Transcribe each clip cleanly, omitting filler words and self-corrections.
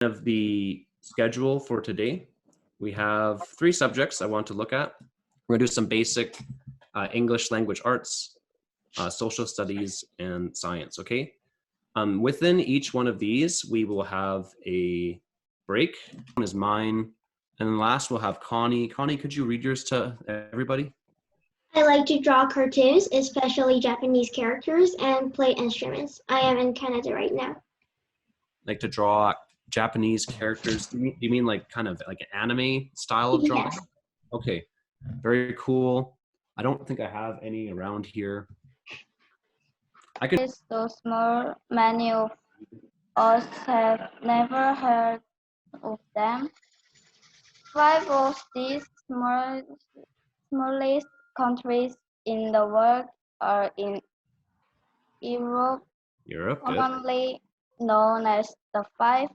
Of the schedule for today, we have 3 subjects I want to look at. We're gonna do some basic English language arts, social studies, and science, okay? Within each one of these, we will have a break. One is mine, and then last we'll have Connie. Connie, could you read yours to everybody? I like to draw cartoons, especially Japanese characters, and play instruments. I am in Canada right now. Like to draw Japanese characters? Do you mean like kind of like an anime style of drawing? Yes. Okay, very cool. I don't think I have any around here. I can. It's so small, many of us have never heard of them. 5 of these smallest countries in the world are in Europe, Europe, good. commonly known as the 5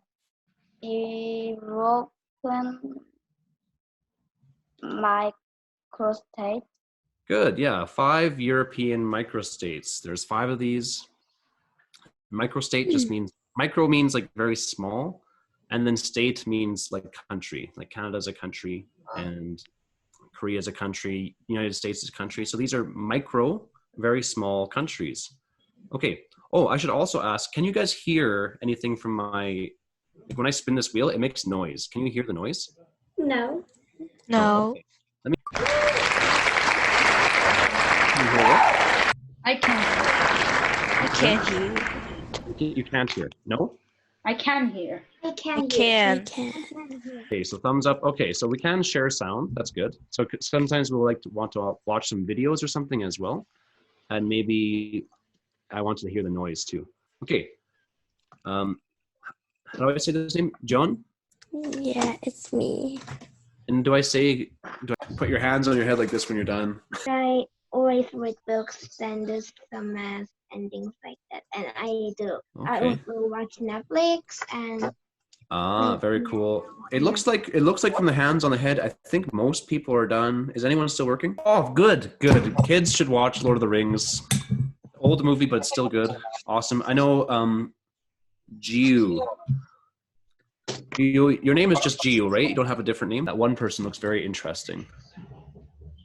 European microstates. Good, yeah, 5 European microstates. There's 5 of these. Microstate just means, micro means like very small, and then state means like country, like Canada's a country, and Korea is a country, United States is a country. So these are micro, very small countries. Okay, oh, I should also ask, can you guys hear anything from my, when I spin this wheel, it makes noise. Can you hear the noise? No. No. Oh, okay. Let me. Can you hear it? I can't hear. You can't hear. No? I can hear. I can. I can. Okay, so thumbs up. Okay, so we can share sound. That's good. So sometimes we'll want to watch some videos or something as well. And maybe I want to hear the noise too. Okay. How do I say this name? John? Yeah, it's me. And do I put your hands on your head like this when you're done? I always read books and do some math and things like that. And I do. Okay. I also watch Netflix and. Very cool. It looks like from the hands on the head, I think most people are done. Is anyone still working? Oh, good. Kids should watch Lord of the Rings. Old movie, but it's still good. Awesome. I know Giu. Your name is just Giu, right? You don't have a different name? That one person looks very interesting.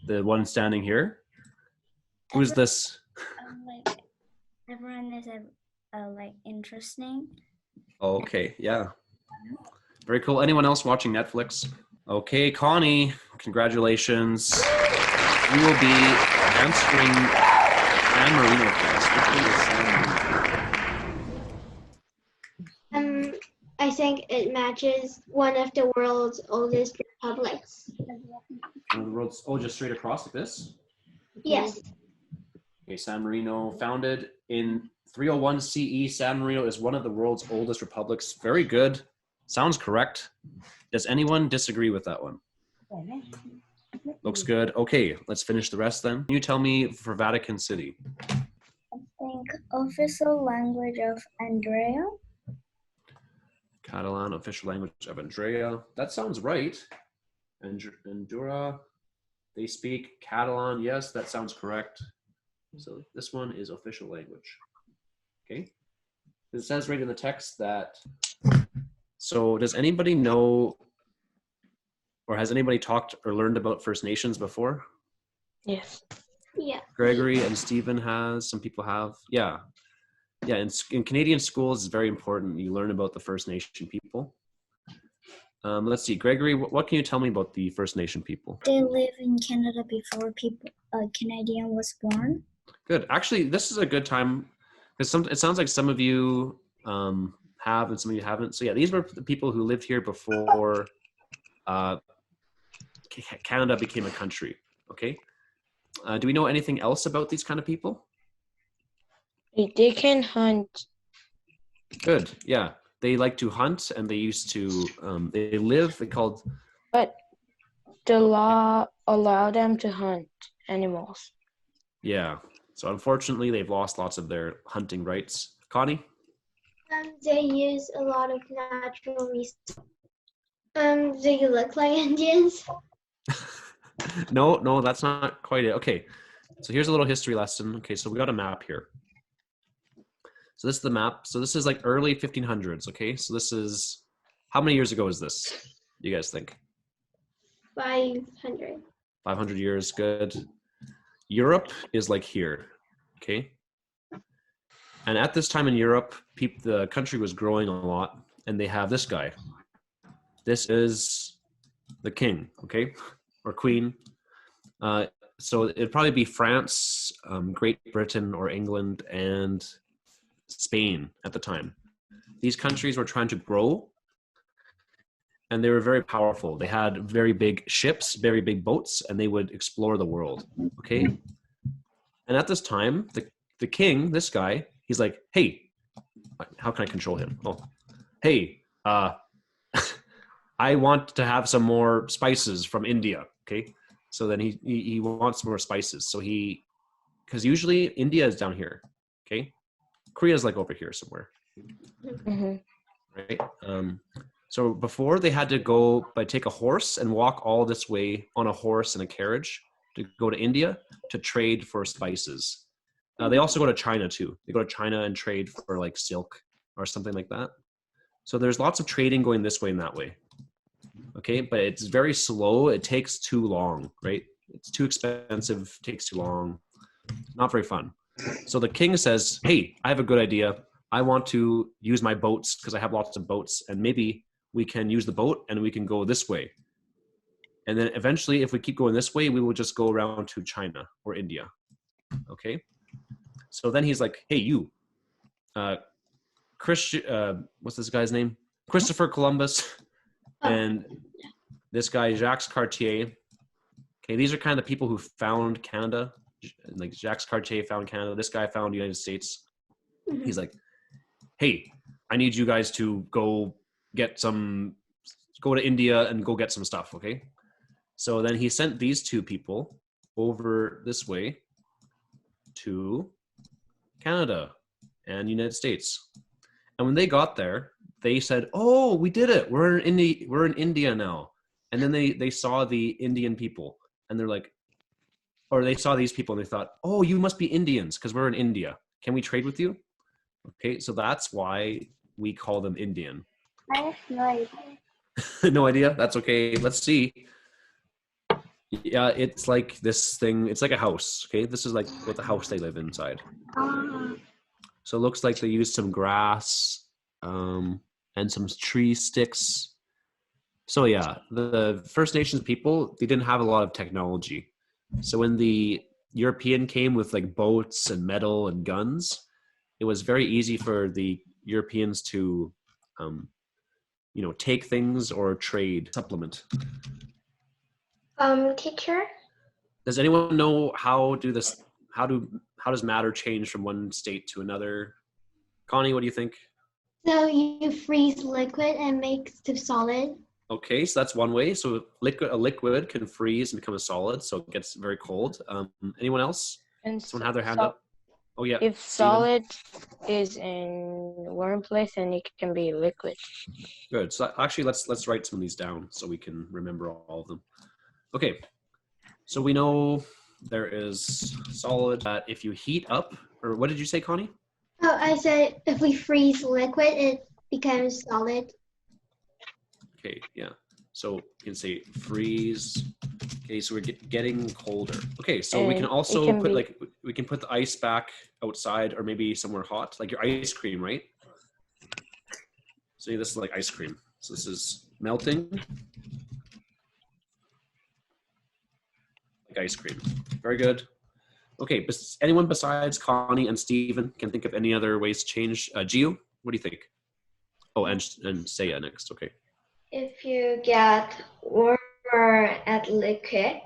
The one standing here. Who's this? Like, everyone is like interesting. Okay, yeah. Very cool. Anyone else watching Netflix? Okay, Connie, congratulations. You will be answering San Marino test. Which one is San Marino? I think it matches one of the world's oldest republics. The road's, just straight across like this? Yes. Okay, San Marino, founded in 301 CE. San Marino is one of the world's oldest republics. Very good. Sounds correct. Does anyone disagree with that one? Looks good. Okay, let's finish the rest then. Can you tell me for Vatican City? I think official language of Andrea. Catalan, official language of Andrea. That sounds right. Andorra, they speak Catalan. Yes, that sounds correct. So this one is official language. Okay. It says right in the text that, so does anybody know, or has anybody talked or learned about First Nations before? Yes. Yeah. Gregory and Stephen has, some people have. Yeah. Yeah, in Canadian schools, it's very important. You learn about the First Nation people. Let's see, Gregory, what can you tell me about the First Nation people? They live in Canada before Canadian was born. Good. Actually, this is a good time because it sounds like some of you have and some of you haven't. So yeah, these were the people who lived here before Canada became a country. Okay. Do we know anything else about these kind of people? They can hunt. Good. Yeah. They like to hunt and they used to, But the law allowed them to hunt animals. Yeah. So unfortunately, they've lost lots of their hunting rights. Connie? They use a lot of natural resources. Do you look like Indians? No, that's not quite it. Okay. So here's a little history lesson. Okay. So we got a map here. So this is the map. So this is like early 1500s. Okay. So this is How many years ago is this? You guys think? 500. 500 years, good. Europe is like here, okay? And at this time in Europe, the country was growing a lot, and they have this guy. This is the king, okay? Or queen. So it'd probably be France, Great Britain, or England, and Spain at the time. These countries were trying to grow, and they were very powerful. They had very big ships, very big boats, and they would explore the world, okay? And at this time, the king, this guy, he's like, hey, how can I control him? Oh, hey, I want to have some more spices from India, okay? So then he wants more spices. So because usually India is down here, okay? Korea's like over here somewhere, right? So before they had to go take a horse and walk all this way on a horse and a carriage to go to India to trade for spices. They also go to China too. They go to China and trade for like silk or something like that. So there's lots of trading going this way and that way. Okay, but it's very slow. It takes too long, right? It's too expensive, takes too long. Not very fun. So the king says, hey, I have a good idea. I want to use my boats because I have lots of boats, and maybe we can use the boat and we can go this way. And then eventually, if we keep going this way, we will just go around to China or India. Okay? So then he's like, hey, you, what's this guy's name? Christopher Columbus and this guy, Jacques Cartier. Okay, these are kind of the people who found Canada. Like Jacques Cartier found Canada. This guy found the United States. He's like, hey, I need you guys to go to India and go get some stuff, okay? So then he sent these two people over this way to Canada and United States. And when they got there, they said, oh, we did it. We're in India now. And then they saw the Indian people, and they're like, or they saw these people and they thought, oh, you must be Indians because we're in India. Can we trade with you? Okay, so that's why we call them Indian. I have no idea. No idea? That's okay. Let's see. Yeah, it's like this thing. It's like a house, okay? This is like what the house they live inside. So it looks like they used some grass and some tree sticks. So yeah, the First Nations people, they didn't have a lot of technology. So when the European came with like boats and metal and guns, it was very easy for the Europeans to, take things or trade, supplement. Teacher? Does anyone know how does matter change from one state to another? Connie, what do you think? So you freeze liquid and makes to solid. Okay, so that's one way. So a liquid can freeze and become a solid, so it gets very cold. Anyone else? And Someone have their hand up? Oh yeah. If Steven? solid is in warm place, then it can be liquid. Good. So actually, let's write some of these down so we can remember all of them. Okay. So we know there is solid that if you heat up, or what did you say, Connie? Oh, I said if we freeze liquid, it becomes solid. Okay, yeah. So you can say freeze. Okay, so we're getting colder. Okay, so we can also we can put the ice back outside or maybe somewhere hot, like your ice cream, right? So this is like ice cream. So this is melting. Like ice cream. Very good. Okay, anyone besides Connie and Steven can think of any other ways to change? Gio, what do you think? Oh, and Saya next, okay. If you get warmer at liquid.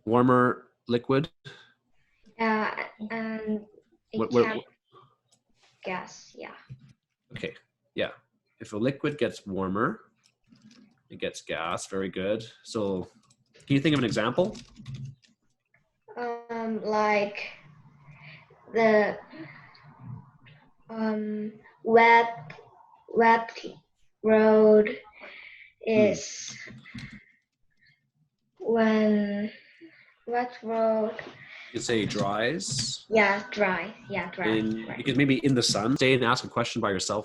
Warmer liquid? And it can gas, yeah. Okay, yeah. If a liquid gets warmer, it gets gas, very good. So can you think of an example? Like the wet road is when wet road. You could say dries. Yeah, dry. Yeah, dry. You could maybe in the sun. Stay and ask a question by yourself